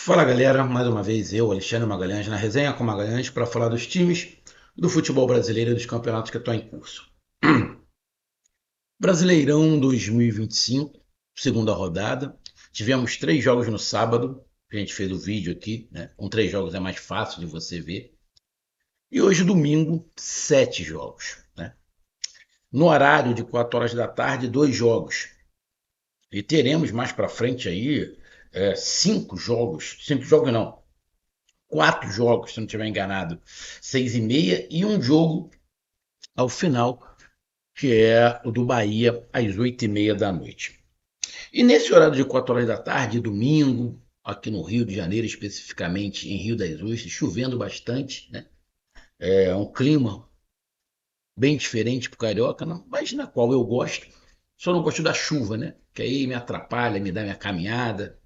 Fala galera, mais uma vez eu, Alexandre Magalhães, na resenha com Magalhães para falar dos times do futebol brasileiro e dos campeonatos que estão em curso. Brasileirão 2025, segunda rodada. Tivemos 3 jogos no sábado, a gente fez o vídeo aqui, né? Com 3 jogos é mais fácil de você ver. E hoje, domingo, 7 jogos, né? No horário de 4 horas da tarde, 2 jogos. E teremos mais para frente aí 5 jogos, 5 jogos não, 4 jogos, se não estiver enganado, 6h30 e um jogo ao final, que é o do Bahia, às 8h30 da noite. E nesse horário de 4 horas da tarde, domingo, aqui no Rio de Janeiro, especificamente em Rio das Ostras, chovendo bastante, né? É um clima bem diferente para o Carioca, não, mas na qual eu gosto. Só não gosto da chuva, né? Que aí me atrapalha, me dá minha caminhada.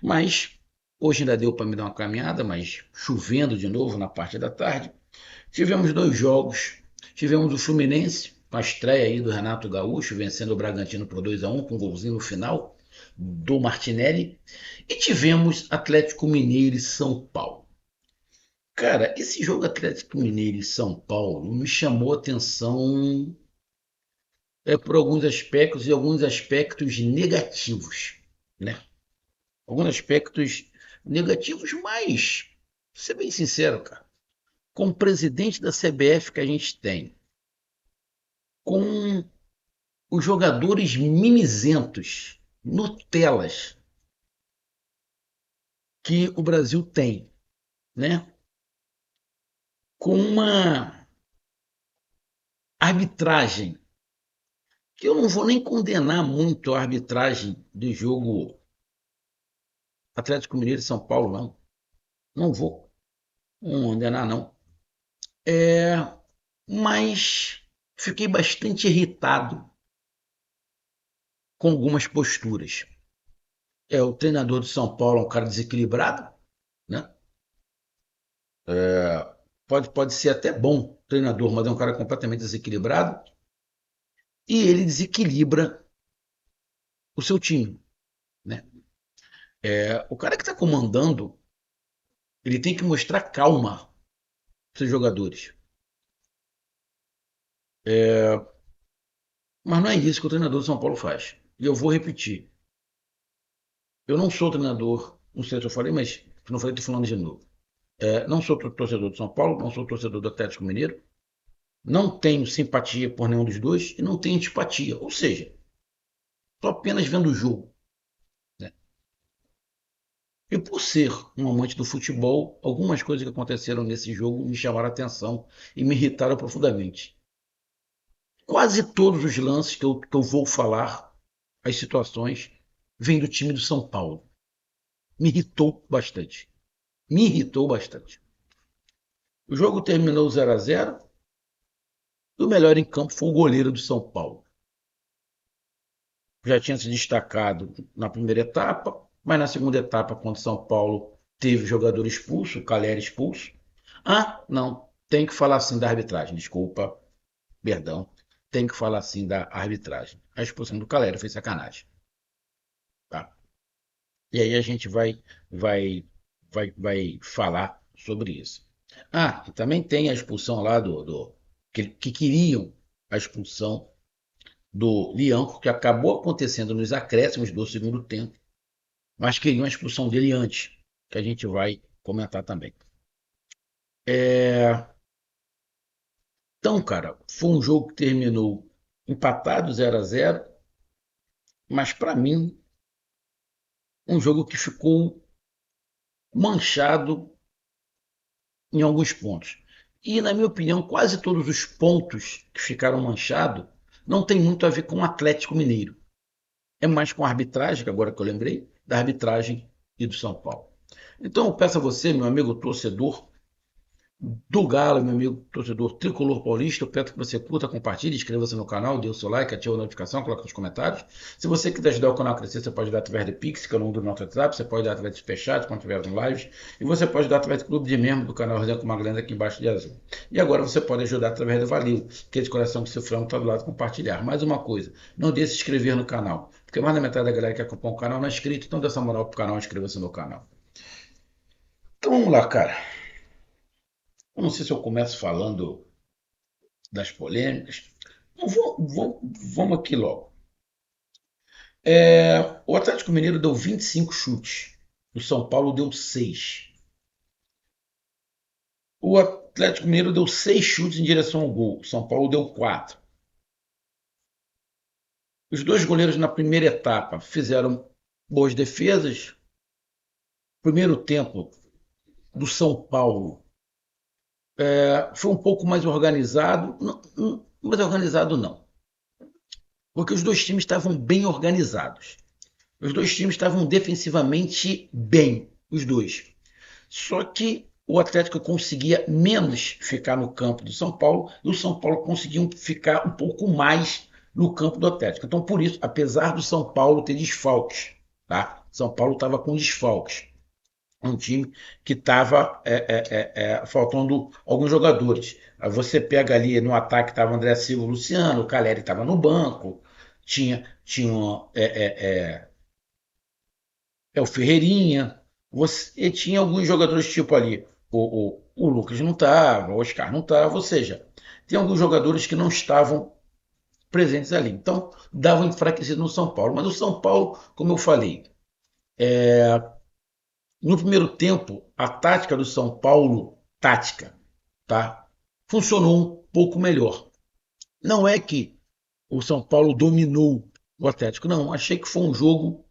Mas hoje ainda deu para me dar uma caminhada, mas chovendo de novo na parte da tarde. Tivemos 2 jogos. Tivemos o Fluminense, com a estreia aí do Renato Gaúcho, vencendo o Bragantino por 2-1 com um golzinho no final do Martinelli. E tivemos Atlético Mineiro e São Paulo. Cara, esse jogo Atlético Mineiro e São Paulo me chamou a atenção por alguns aspectos e alguns aspectos negativos, né? Alguns aspectos negativos, mas, vou ser bem sincero, cara, como presidente da CBF que a gente tem, com os jogadores mimizentos, Nutelas, que o Brasil tem, né? Com uma arbitragem, que eu não vou nem condenar muito a arbitragem do jogo Atlético Mineiro e São Paulo, não. Não vou condenar, não. É, mas fiquei bastante irritado com algumas posturas. O treinador do São Paulo é um cara desequilibrado, né? Pode ser até bom treinador, mas é um cara completamente desequilibrado. E ele desequilibra o seu time, né? O cara que está comandando, ele tem que mostrar calma para seus jogadores. Mas não é isso que o treinador do São Paulo faz. E eu vou repetir. Eu não sou treinador, não sei se eu falei, mas se não falei, estou falando de novo. Não sou torcedor do São Paulo, não sou torcedor do Atlético Mineiro, não tenho simpatia por nenhum dos dois e não tenho antipatia. Ou seja, estou apenas vendo o jogo, né? E por ser um amante do futebol, algumas coisas que aconteceram nesse jogo me chamaram a atenção e me irritaram profundamente. Quase todos os lances que eu vou falar, as situações, vêm do time do São Paulo. Me irritou bastante. Me irritou bastante. O jogo terminou 0-0 e o melhor em campo foi o goleiro do São Paulo. Já tinha se destacado na primeira etapa, mas na segunda etapa, quando o São Paulo teve jogador expulso, o Calera expulso. Ah, não, tem que falar assim da arbitragem, desculpa, perdão, tem que falar assim da arbitragem. A expulsão do Calera foi sacanagem, tá? E aí a gente vai falar sobre isso. Ah, e também tem a expulsão lá que queriam a expulsão do Lianco, que acabou acontecendo nos acréscimos do segundo tempo, mas queriam a expulsão dele antes, que a gente vai comentar também. É, Então, cara, foi um jogo que terminou empatado 0-0, mas para mim, um jogo que ficou manchado em alguns pontos. E, na minha opinião, quase todos os pontos que ficaram manchados não tem muito a ver com o Atlético Mineiro. É mais com a arbitragem, que agora que eu lembrei, da arbitragem e do São Paulo. Então eu peço a você, meu amigo torcedor do Galo, meu amigo torcedor tricolor paulista, eu peço que você curta, compartilhe, inscreva-se no canal, dê o seu like, ative a notificação, coloque nos comentários. Se você quiser ajudar o canal a crescer, você pode dar através do Pix, que é o número do nosso WhatsApp, você pode dar através do Superchat, quando tiver em lives, e você pode dar através do clube de membro do canal Resenha com Magalhães aqui embaixo de azul. E agora você pode ajudar através do Valeu, que é de coração que seu frango está do lado, compartilhar. Mais uma coisa, não deixe de se inscrever no canal, porque mais da metade da galera que acompanha o canal não é inscrito, então dê essa moral pro canal, inscreva-se no canal. Então vamos lá, cara. Eu não sei se eu começo falando das polêmicas. Então, vamos aqui logo. O Atlético Mineiro deu 25 chutes. O São Paulo deu 6. O Atlético Mineiro deu 6 chutes em direção ao gol. O São Paulo deu 4. Os dois goleiros na primeira etapa fizeram boas defesas. Primeiro tempo do São Paulo foi um pouco mais organizado. Mais organizado não. Porque os dois times estavam bem organizados. Os dois times estavam defensivamente bem, os dois. Só que o Atlético conseguia menos ficar no campo do São Paulo e o São Paulo conseguia ficar um pouco mais no campo do Atlético. Então, por isso, apesar do São Paulo ter desfalques, tá? São Paulo estava com desfalques. Um time que estava faltando alguns jogadores. Aí você pega ali no ataque, estava André Silva, Luciano, o Caleri estava no banco, tinha o Ferreirinha, você tinha alguns jogadores tipo ali, o Lucas não estava, o Oscar não estava, ou seja, tem alguns jogadores que não estavam presentes ali. Então, dava um enfraquecido no São Paulo. Mas o São Paulo, como eu falei, no primeiro tempo, a tática do São Paulo, tática, tá? Funcionou um pouco melhor. Não é que o São Paulo dominou o Atlético, não. Achei que foi um jogo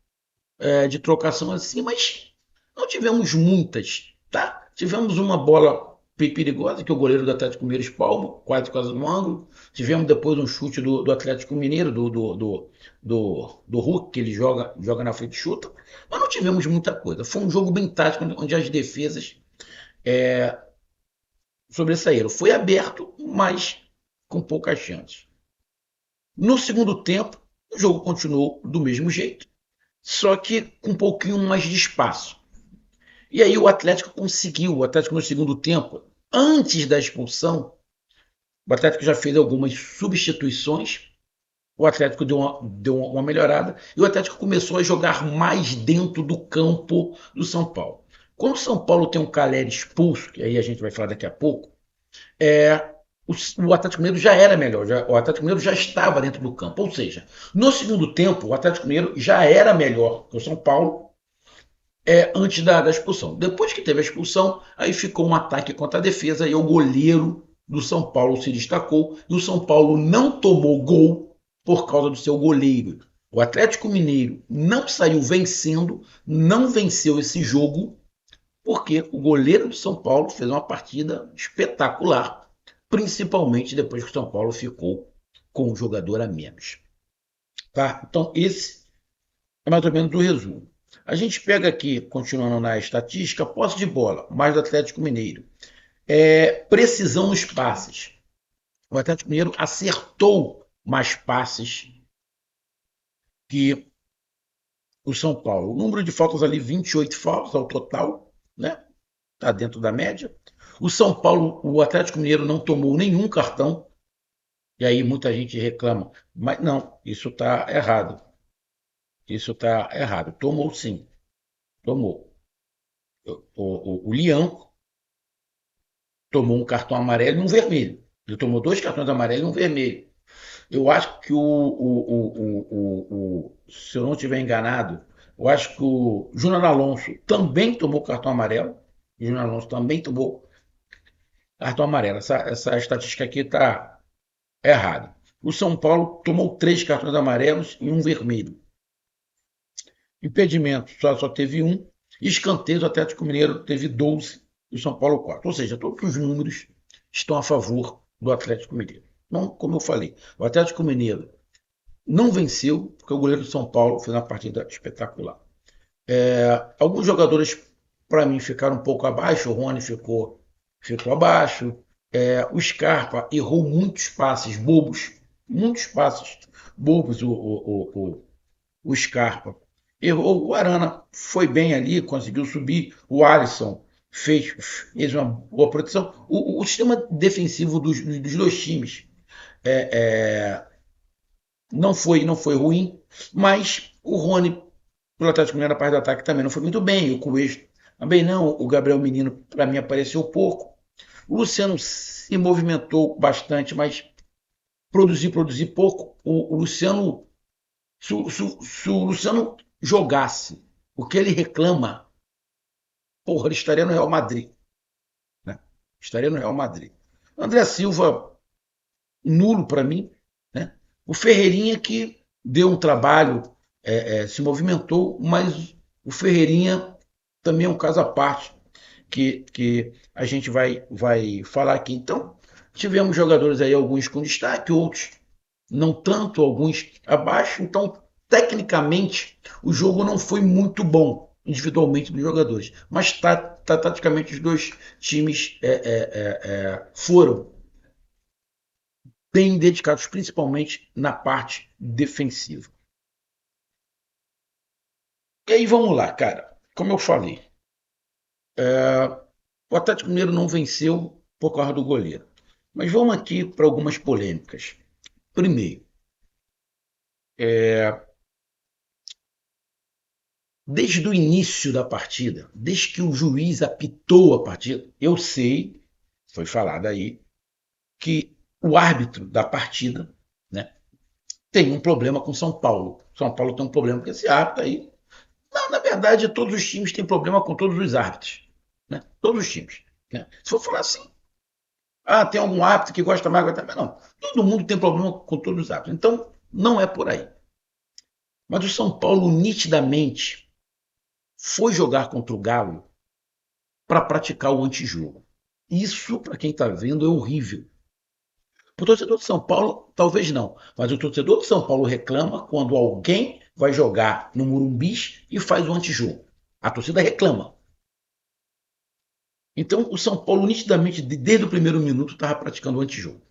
de trocação assim, mas não tivemos muitas, tá? Tivemos uma bola perigosa que o goleiro do Atlético Mineiro espalma, quase no ângulo. Tivemos depois um chute do Atlético Mineiro, do Hulk, que ele joga na frente e chuta. Mas não tivemos muita coisa. Foi um jogo bem tático, onde as defesas sobressaíram. Foi aberto, mas com poucas chances. No segundo tempo, o jogo continuou do mesmo jeito, só que com um pouquinho mais de espaço. E aí o Atlético no segundo tempo, antes da expulsão, o Atlético já fez algumas substituições, o Atlético deu uma melhorada e o Atlético começou a jogar mais dentro do campo do São Paulo. Quando o São Paulo tem um Caleri expulso, que aí a gente vai falar daqui a pouco, é, o Atlético Mineiro já era melhor, o Atlético Mineiro já estava dentro do campo. Ou seja, no segundo tempo, o Atlético Mineiro já era melhor que o São Paulo antes da expulsão. Depois que teve a expulsão, aí ficou um ataque contra a defesa e o goleiro do São Paulo se destacou e o São Paulo não tomou gol por causa do seu goleiro. O Atlético Mineiro não saiu vencendo, não venceu esse jogo, porque o goleiro do São Paulo fez uma partida espetacular, principalmente depois que o São Paulo ficou com um jogador a menos. Tá? Então, esse é mais ou menos o resumo. A gente pega aqui, continuando na estatística, posse de bola, mais do Atlético Mineiro. Precisão nos passes. O Atlético Mineiro acertou mais passes que o São Paulo. O número de faltas ali, 28 faltas ao total, né? Está dentro da média. O São Paulo, o Atlético Mineiro não tomou nenhum cartão. E aí muita gente reclama. Mas não, isso está errado. Isso está errado. Tomou sim. Tomou. O Leão tomou um cartão amarelo e um vermelho. Ele tomou dois cartões amarelos e um vermelho. Eu acho que se eu não estiver enganado, eu acho que o Júnior Alonso também tomou cartão amarelo. O Júnior Alonso também tomou cartão amarelo. Essa estatística aqui está errada. O São Paulo tomou três cartões amarelos e um vermelho. Impedimento só teve um. Escanteio, o Atlético Mineiro teve 12 e o São Paulo 4. Ou seja, todos os números estão a favor do Atlético Mineiro. Então, como eu falei, o Atlético Mineiro não venceu, porque o goleiro do São Paulo fez uma partida espetacular. Alguns jogadores, para mim, ficaram um pouco abaixo. O Rony ficou abaixo. O Scarpa errou muitos passes bobos. Muitos passes bobos, o Scarpa. Errou, o Arana foi bem ali, conseguiu subir. O Alisson fez uma boa proteção. O sistema defensivo dos dois times não foi ruim, mas o Rony, pelo Atlético Mineiro, na parte do ataque também não foi muito bem. O Coelho Também não, o Gabriel Menino, para mim, apareceu pouco. O Luciano se movimentou bastante, mas produzir pouco. O Luciano, se o Luciano jogasse o que ele reclama, porra, ele estaria no Real Madrid, né? Estaria no Real Madrid. André Silva, nulo para mim, né? O Ferreirinha que deu um trabalho, se movimentou, mas o Ferreirinha também é um caso à parte que a gente vai falar aqui. Então, tivemos jogadores aí, alguns com destaque, outros não tanto, alguns abaixo. Então, tecnicamente, o jogo não foi muito bom individualmente dos jogadores, mas taticamente os dois times foram bem dedicados, principalmente na parte defensiva. E aí vamos lá, cara. Como eu falei, o Atlético Mineiro não venceu por causa do goleiro. Mas vamos aqui para algumas polêmicas. Primeiro, desde o início da partida, desde que o juiz apitou a partida, eu sei, foi falado aí, que o árbitro da partida, né, tem um problema com São Paulo. São Paulo tem um problema com esse árbitro aí. Na verdade, todos os times têm problema com todos os árbitros. Né? Todos os times. Né? Se for falar assim, tem algum árbitro que gosta mais, gosta menos. Não. Todo mundo tem problema com todos os árbitros. Então, não é por aí. Mas o São Paulo nitidamente foi jogar contra o Galo para praticar o antijogo. Isso, para quem está vendo, é horrível. Para o torcedor de São Paulo, talvez não. Mas o torcedor de São Paulo reclama quando alguém vai jogar no Murumbis e faz o antijogo. A torcida reclama. Então, o São Paulo, nitidamente, desde o primeiro minuto, estava praticando o antijogo.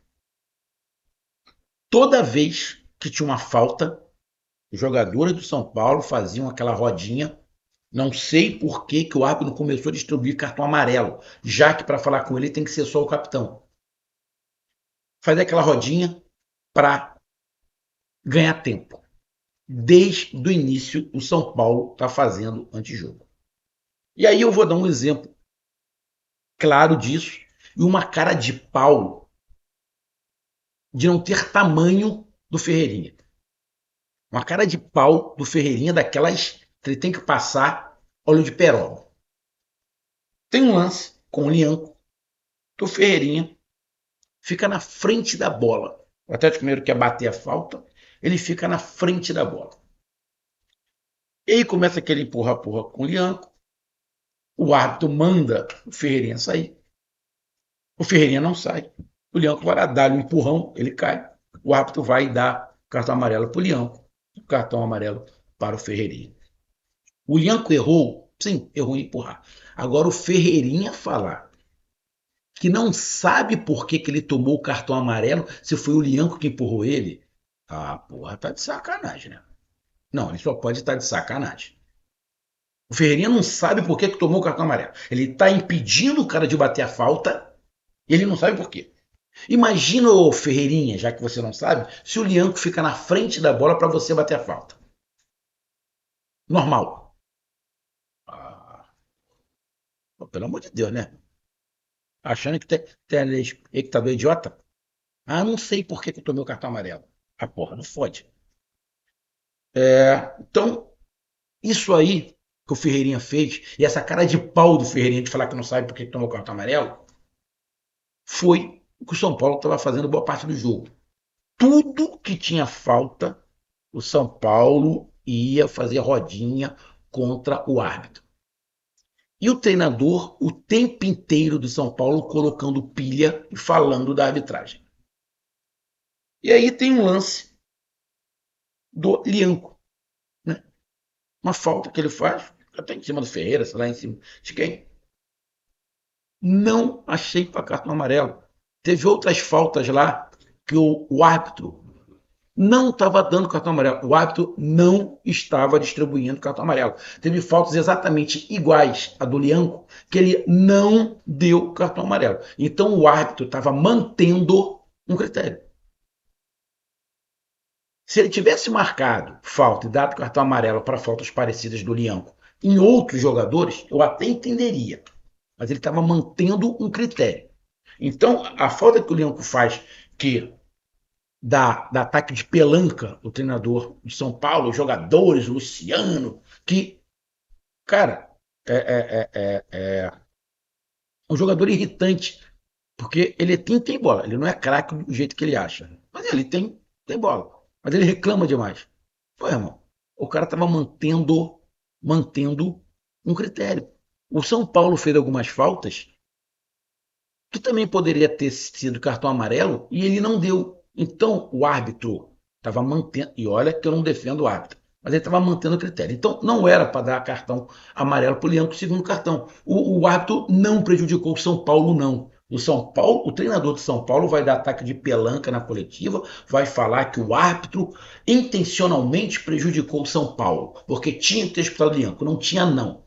Toda vez que tinha uma falta, os jogadores do São Paulo faziam aquela rodinha. Não sei por que, que o árbitro começou a distribuir cartão amarelo, já que para falar com ele tem que ser só o capitão. Fazer aquela rodinha para ganhar tempo. Desde o início, o São Paulo está fazendo antijogo. E aí eu vou dar um exemplo claro disso e uma cara de pau de não ter tamanho do Ferreirinha. Uma cara de pau do Ferreirinha daquelas que ele tem que passar óleo de peroba. Tem um lance com o Lianco que o Ferreirinha fica na frente da bola. O Atlético Mineiro quer bater a falta, ele fica na frente da bola. E aí começa aquele empurra-porra com o Lianco. O árbitro manda o Ferreirinha sair. O Ferreirinha não sai. O Lianco vai lá dar um empurrão, ele cai. O árbitro vai e dá cartão amarelo para o Lianco. Cartão amarelo para o Ferreirinha. O Lianco errou? Sim, errou em empurrar. Agora o Ferreirinha falar que não sabe por que ele tomou o cartão amarelo, se foi o Lianco que empurrou ele. Porra, tá de sacanagem, né? Não, ele só pode estar de sacanagem. O Ferreirinha não sabe por que tomou o cartão amarelo. Ele está impedindo o cara de bater a falta e ele não sabe por quê. Imagina, ô Ferreirinha, já que você não sabe, se o Lianco fica na frente da bola para você bater a falta. Normal. Ah, pelo amor de Deus, né? Achando que tem equitador idiota? Não sei por que eu tomei o cartão amarelo. Porra, não fode. Então, isso aí que o Ferreirinha fez, e essa cara de pau do Ferreirinha de falar que não sabe por que tomou o cartão amarelo, foi o que o São Paulo estava fazendo boa parte do jogo. Tudo que tinha falta, o São Paulo ia fazer rodinha contra o árbitro. E o treinador, o tempo inteiro do São Paulo, colocando pilha e falando da arbitragem. E aí tem um lance do Lianco, né? Uma falta que ele faz, até em cima do Ferreira, sei lá, em cima de quem. Não achei para cartão amarelo. Teve outras faltas lá que o árbitro não estava dando cartão amarelo. O árbitro não estava distribuindo cartão amarelo. Teve faltas exatamente iguais à do Lianco, que ele não deu cartão amarelo. Então o árbitro estava mantendo um critério. Se ele tivesse marcado falta e dado cartão amarelo para faltas parecidas do Lianco, Em outros jogadores, eu até entenderia, mas ele estava mantendo um critério. Então, a falta que o Lianco faz, que dá ataque de pelanca, o treinador de São Paulo, os jogadores, o Luciano, que, cara, é um jogador irritante, porque ele tem bola, ele não é craque do jeito que ele acha, mas ele tem bola, mas ele reclama demais. Pô, irmão, o cara estava mantendo um critério. O São Paulo fez algumas faltas que também poderia ter sido cartão amarelo e ele não deu. Então o árbitro estava mantendo, e olha que eu não defendo o árbitro, mas ele estava mantendo o critério. Então não era para dar cartão amarelo para o Leão com o segundo cartão. O árbitro não prejudicou o São Paulo, não. O São Paulo, o treinador de São Paulo vai dar ataque de pelanca na coletiva, vai falar que o árbitro intencionalmente prejudicou o São Paulo, porque tinha que ter disputado o Leão, não tinha não.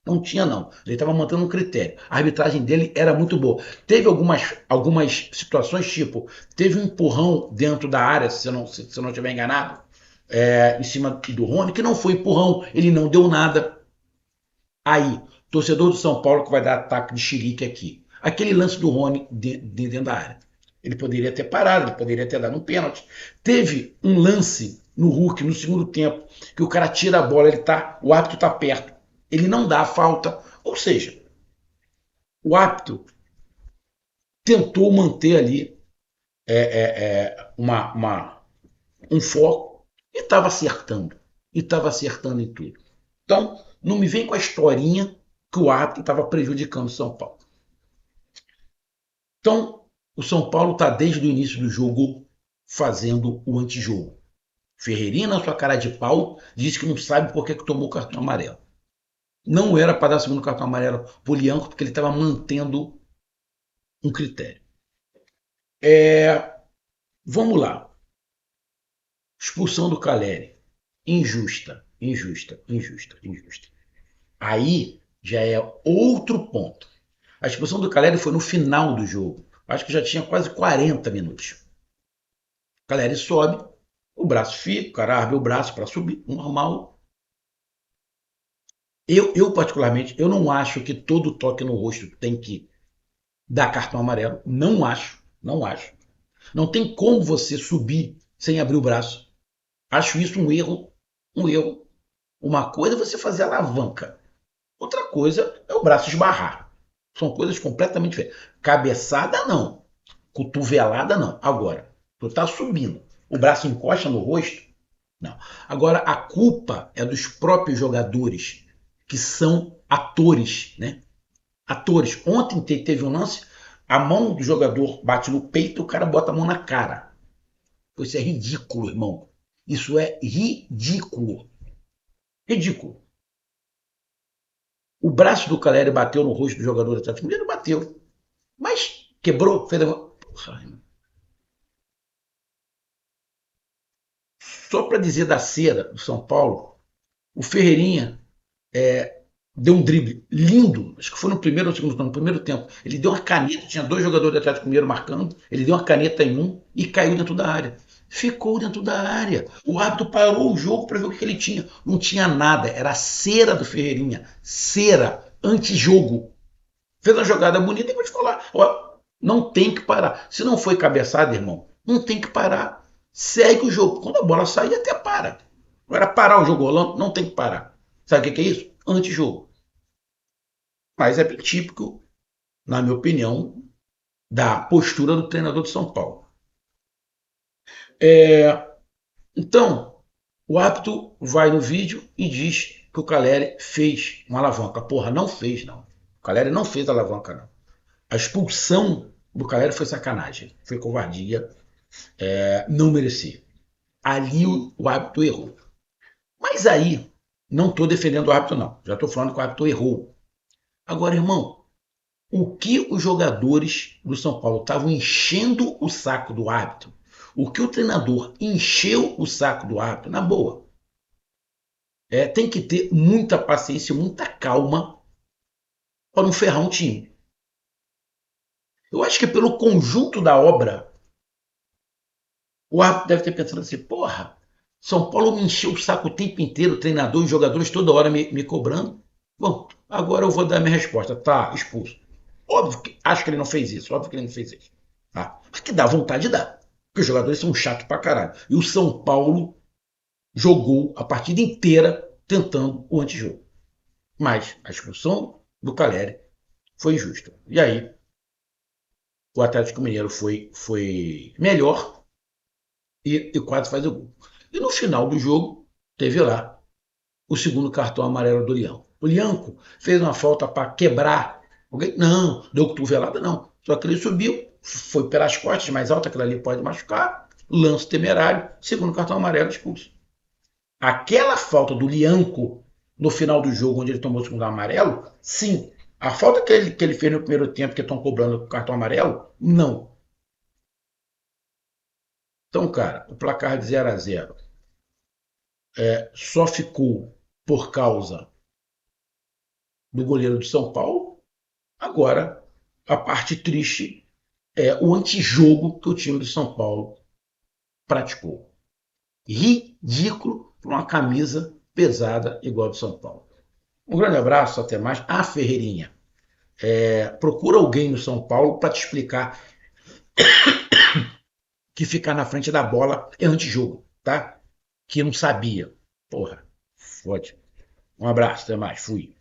Não tinha, não. Ele estava mantendo um critério. A arbitragem dele era muito boa. Teve algumas situações, tipo, teve um empurrão dentro da área, se eu não estiver enganado, em cima do Rony, que não foi empurrão, ele não deu nada. Aí, torcedor do São Paulo que vai dar ataque de xerique aqui. Aquele lance do Rony dentro da área. Ele poderia ter parado, ele poderia ter dado um pênalti. Teve um lance no Hulk no segundo tempo, que o cara tira a bola, o árbitro está perto. Ele não dá a falta. Ou seja, o árbitro tentou manter ali um foco e estava acertando. E estava acertando em tudo. Então, não me vem com a historinha que o árbitro estava prejudicando o São Paulo. Então, o São Paulo está desde o início do jogo fazendo o antijogo. Ferreirinha, na sua cara de pau, disse que não sabe por que tomou o cartão amarelo. Não era para dar segundo cartão amarelo para o Lianco, porque ele estava mantendo um critério. Vamos lá. Expulsão do Caleri. Injusta, injusta, injusta, injusta. Aí já é outro ponto. A expulsão do Caleri foi no final do jogo. Acho que já tinha quase 40 minutos. O Caleri sobe, o braço fica, o cara abre o braço para subir, normal. Eu, particularmente, eu não acho que todo toque no rosto tem que dar cartão amarelo. Não acho, não acho. Não tem como você subir sem abrir o braço. Acho isso um erro, um erro. Uma coisa é você fazer alavanca, outra coisa é o braço esbarrar. São coisas completamente diferentes. Cabeçada não, cotovelada não. Agora, tu tá subindo, o braço encosta no rosto? Não. Agora, a culpa é dos próprios jogadores, que são atores, né? Atores. Ontem teve um lance, a mão do jogador bate no peito, o cara bota a mão na cara. Isso é ridículo, irmão. Isso é ridículo. Ridículo. O braço do Caleri bateu no rosto do jogador do Atlético Mineiro, bateu. Mas quebrou, fez. Porra, só para dizer da cera do São Paulo, o Ferreirinha deu um drible lindo, acho que foi no primeiro ou segundo tempo, no primeiro tempo. Ele deu uma caneta, tinha dois jogadores do Atlético Mineiro marcando, ele deu uma caneta em um e caiu dentro da área. Ficou dentro da área. O árbitro parou o jogo para ver o que ele tinha. Não tinha nada, era a cera do Ferreirinha. Cera, antijogo. Fez uma jogada bonita e vou te falar, ó, não tem que parar. Se não foi cabeçada, irmão, não tem que parar. Segue o jogo. Quando a bola sair, até para. Agora, parar o jogo rolando, não tem que parar. Sabe o que é isso? Antijogo. Mas é bem típico, na minha opinião, da postura do treinador de São Paulo. Então, o árbitro vai no vídeo e diz que o Caleri fez uma alavanca. Porra, não fez, não. O Caleri não fez alavanca, não. A expulsão do Caleri foi sacanagem, foi covardia, não merecia. Ali o árbitro errou. Mas aí, não estou defendendo o árbitro, não. Já estou falando que o árbitro errou. Agora, irmão, o que os jogadores do São Paulo estavam enchendo o saco do árbitro, o que o treinador encheu o saco do árbitro, na boa. Tem que ter muita paciência, muita calma para não ferrar um time. Eu acho que pelo conjunto da obra, o árbitro deve ter pensado assim, porra, São Paulo me encheu o saco o tempo inteiro, o treinador e os jogadores toda hora me cobrando. Bom, agora eu vou dar minha resposta. Tá, expulso. Óbvio que acho que ele não fez isso, óbvio que ele não fez isso. Tá? Mas que dá vontade, dá. Porque os jogadores são chatos pra caralho. E o São Paulo jogou a partida inteira tentando o antijogo. Mas a expulsão do Caleri foi injusta. E aí, o Atlético Mineiro foi melhor e quase faz o gol. E no final do jogo, teve lá o segundo cartão amarelo do Lianco. O Lianco fez uma falta para quebrar alguém? Não, deu cotovelada, não. Só que ele subiu, foi pelas costas mais alto, aquilo ali pode machucar, lance temerário, segundo cartão amarelo, expulso. Aquela falta do Lianco no final do jogo, onde ele tomou o segundo amarelo, sim. A falta que ele fez no primeiro tempo, que estão cobrando o cartão amarelo, não. Então, cara, o placar de 0-0 só ficou por causa do goleiro do São Paulo. Agora, a parte triste é o antijogo que o time do São Paulo praticou. Ridículo para uma camisa pesada igual a do São Paulo. Um grande abraço, até mais. Ah, Ferreirinha, procura alguém no São Paulo para te explicar que ficar na frente da bola é antijogo, tá? Que não sabia. Porra, fode. Um abraço, até mais. Fui.